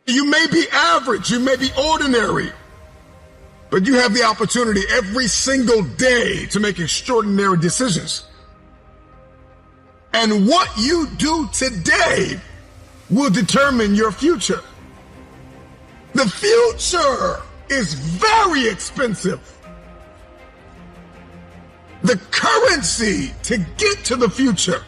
You may be average, you may be ordinary, but you have the opportunity every single day to make extraordinary decisions. And what you do today will determine your future. The future is very expensive. The currency to get to the future,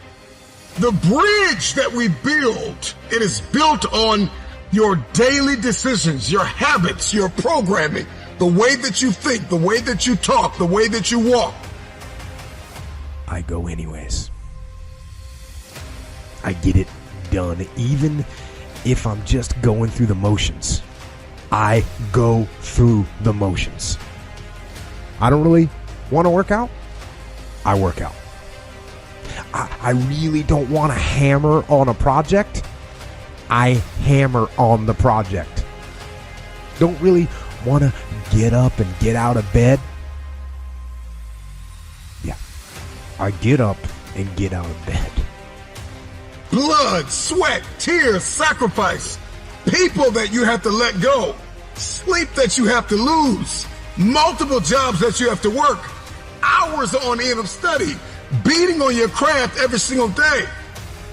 the bridge that we build, it is built on your daily decisions, your habits, your programming, the way that you think, the way that you talk, the way that you walk. I go anyways. I get it done, even if I'm just going through the motions. I go through the motions. I don't really want to work out. I work out. I really don't want to hammer on a project. I hammer on the project. Don't really want to get up and get out of bed. Yeah, I get up and get out of bed. Blood, sweat, tears, sacrifice, people that you have to let go, sleep that you have to lose, multiple jobs that you have to work, hours on end of study, beating on your craft every single day.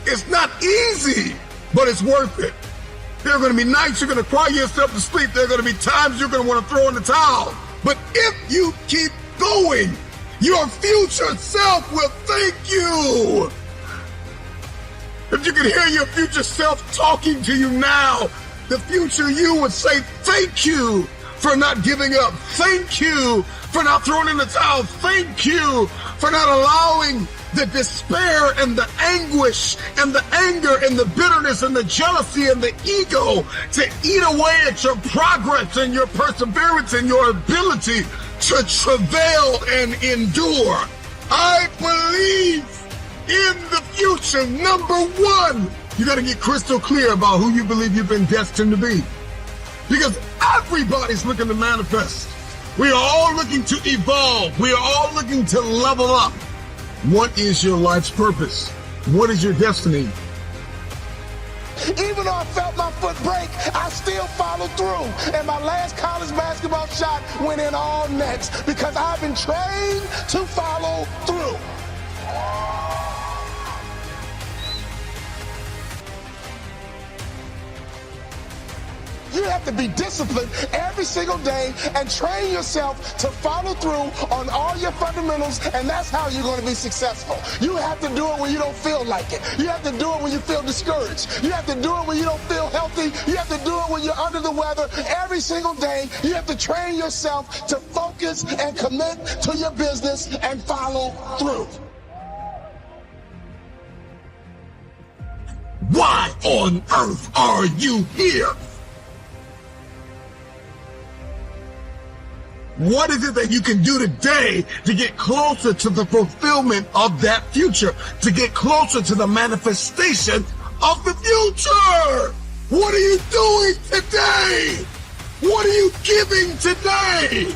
It's not easy, but it's worth it. There are going to be nights you're going to cry yourself to sleep. There are going to be times you're going to want to throw in the towel. But if you keep going, your future self will thank you. If you could hear your future self talking to you now, the future you would say, thank you for not giving up. Thank you for not throwing in the towel. Thank you for not allowing the despair and the anguish and the anger and the bitterness and the jealousy and the ego to eat away at your progress and your perseverance and your ability to travail and endure. I believe in the future. Number one, you got to get crystal clear about who you believe you've been destined to be. Because everybody's looking to manifest. We are all looking to evolve. We are all looking to level up. What is your life's purpose? What is your destiny? Even though I felt my foot break, I still followed through. And my last college basketball shot went in all nets because I've been trained to follow through. You have to be disciplined every single day and train yourself to follow through on all your fundamentals, and that's how you're going to be successful. You have to do it when you don't feel like it. You have to do it when you feel discouraged. You have to do it when you don't feel healthy. You have to do it when you're under the weather. Every single day, you have to train yourself to focus and commit to your business and follow through. Why on earth are you here? What is it that you can do today to get closer to the fulfillment of that future, to get closer to the manifestation of the future? What are you doing today? What are you giving today?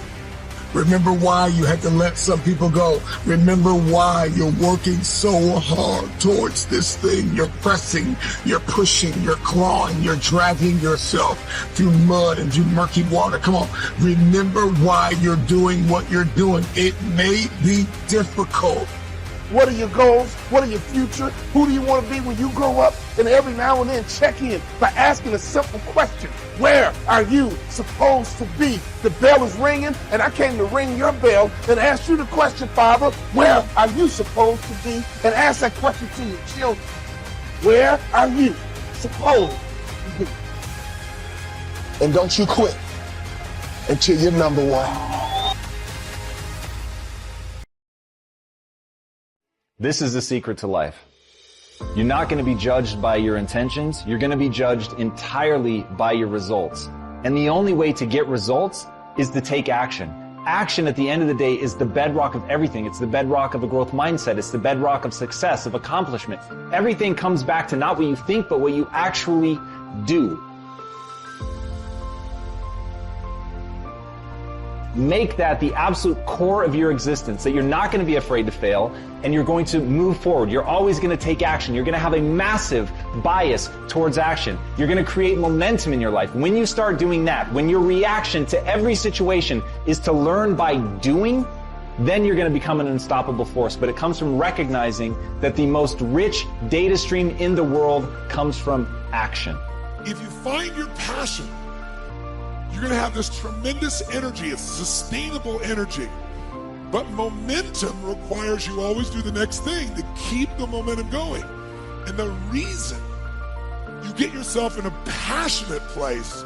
Remember why you had to let some people go. Remember why you're working so hard towards this thing. You're pressing, you're pushing, you're clawing, you're dragging yourself through mud and through murky water. Come on. Remember why you're doing what you're doing. It may be difficult. What are your goals? What are your future? Who do you want to be when you grow up? And every now and then check in by asking a simple question. Where are you supposed to be? The bell is ringing, and I came to ring your bell and ask you the question, Father. Where are you supposed to be? And ask that question to your children. Where are you supposed to be? And don't you quit until you're number one. This is the secret to life. You're not going to be judged by your intentions. You're going to be judged entirely by your results. And the only way to get results is to take action. Action at the end of the day is the bedrock of everything. It's the bedrock of a growth mindset. It's the bedrock of success, of accomplishment. Everything comes back to not what you think, but what you actually do. Make that the absolute core of your existence, that you're not going to be afraid to fail, and you're going to move forward. You're always going to take action. You're going to have a massive bias towards action. You're going to create momentum in your life. When you start doing that, when your reaction to every situation is to learn by doing, then you're going to become an unstoppable force. But it comes from recognizing that the most rich data stream in the world comes from action. If you find your passion, you're going to have this tremendous energy. It's sustainable energy. But momentum requires you always do the next thing to keep the momentum going. And the reason you get yourself in a passionate place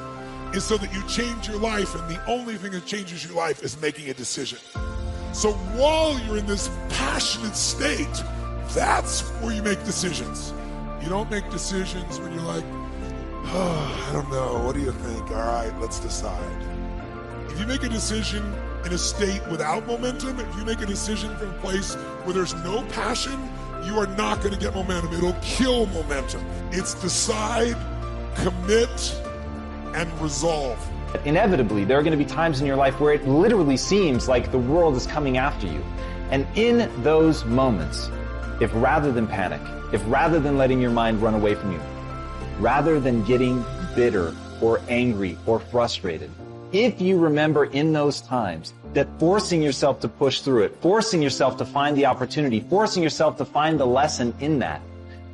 is so that you change your life, and the only thing that changes your life is making a decision. So while you're in this passionate state, that's where you make decisions. You don't make decisions when you're like, oh, I don't know, what do you think? All right, let's decide. If you make a decision in a state without momentum, if you make a decision from a place where there's no passion, you are not going to get momentum. It'll kill momentum. It's decide, commit, and resolve. Inevitably, there are going to be times in your life where it literally seems like the world is coming after you. And in those moments, if rather than panic, if rather than letting your mind run away from you, rather than getting bitter or angry or frustrated, if you remember in those times that forcing yourself to push through it, forcing yourself to find the opportunity, forcing yourself to find the lesson in that,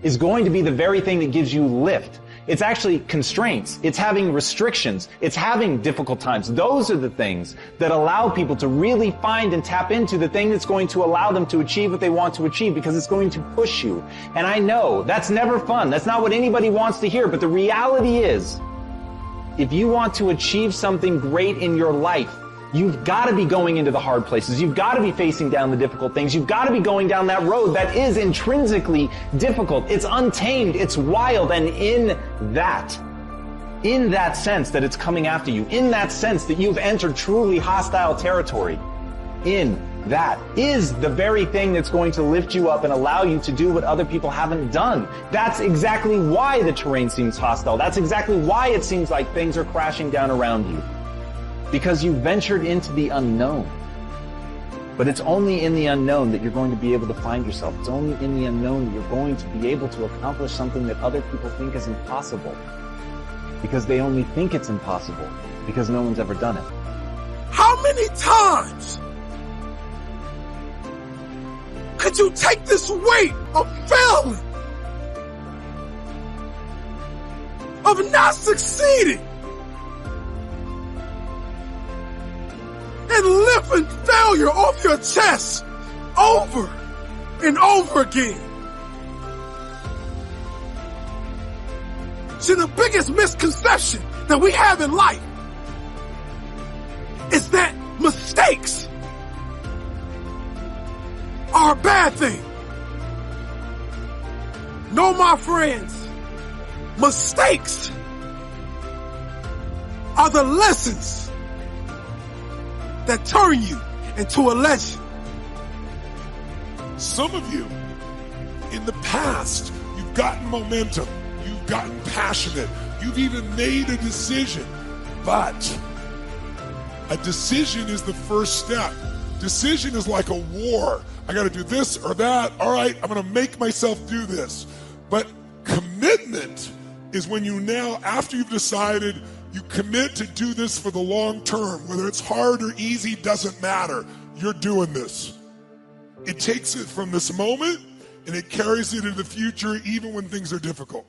is going to be the very thing that gives you lift. It's actually constraints. It's having restrictions. It's having difficult times. Those are the things that allow people to really find and tap into the thing that's going to allow them to achieve what they want to achieve, because it's going to push you. And I know that's never fun. That's not what anybody wants to hear. But the reality is, if you want to achieve something great in your life, you've got to be going into the hard places. You've got to be facing down the difficult things. You've got to be going down that road that is intrinsically difficult. It's untamed. It's wild. And in that sense that it's coming after you, in that sense that you've entered truly hostile territory, in that is the very thing that's going to lift you up and allow you to do what other people haven't done. That's exactly why the terrain seems hostile. That's exactly why it seems like things are crashing down around you. Because you ventured into the unknown. But it's only in the unknown that you're going to be able to find yourself. It's only in the unknown that you're going to be able to accomplish something that other people think is impossible. Because they only think it's impossible because no one's ever done it. How many times could you take this weight of failing, of not succeeding, and lifting failure off your chest over and over again? See, the biggest misconception that we have in life is that mistakes are a bad thing. No, my friends, mistakes are the lessons that turn you into a legend. Some of you, in the past, you've gotten momentum, you've gotten passionate, you've even made a decision, but a decision is the first step. Decision is like a war. I got to do this or that. All right, I'm going to make myself do this. But commitment is when you now, after you've decided, you commit to do this for the long term. Whether it's hard or easy, doesn't matter. You're doing this. It takes it from this moment and it carries it into the future even when things are difficult.